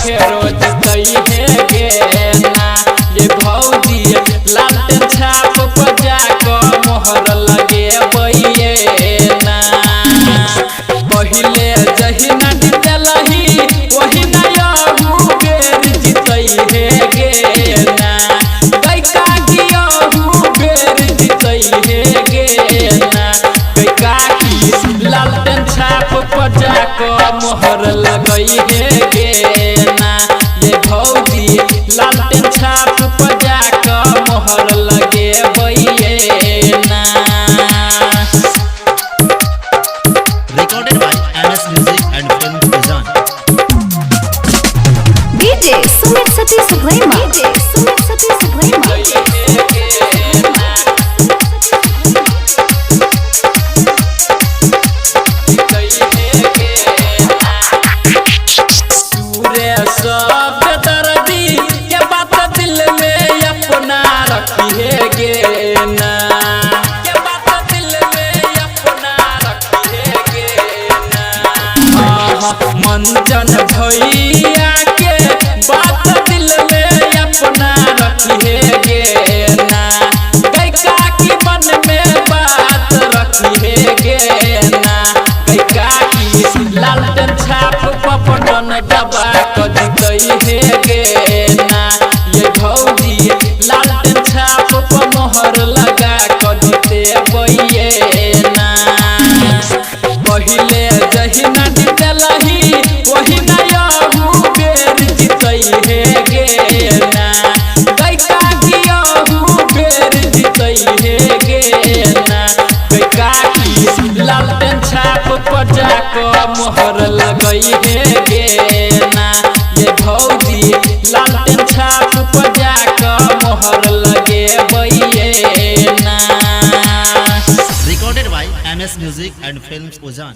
फेरो जितई है गे ना ये भौजी लालटेन छाप पर जाकर मोहर लगे बइये ना पहिले जहिना जितलही वही नयहू बेर जितई है गे ना कैका गियहू बेर जितई है गे ना कैका की लालटेन छाप पर जाकर मोहर लगई है गे ना ये भौजी लालटेन छाप पर जाकर मोहर लगे बइये ना। Recorded by MS Music and Film Design. DJ Sumit Satish Rema. DJ Sumit Satish Rema. सब दर्दी के बात दिल में अपना रखी है गे ना के बात दिल में अपना रखी है गे ना मंजन भैया के बात दिल में अपना रखी है गे ना कैका की मन में बात रखी है गे ना कैका की लालटेन छाप पपटन दबा जितई है गे ना ये भौजी लालटेन छाप पर मोहर लगा कर जिते बइये ना पहिले जहिना जितलही वही नयहू बेर जितई है गे ना कैका गियहू बेर जितई है गे ना कैका की लालटेन छाप पर जाकर मोहर लगई है गे ना ये भौजी लालटेन छाप पर जाकर मोहर लगे बइये ना। Recorded by MS Music and Film Design.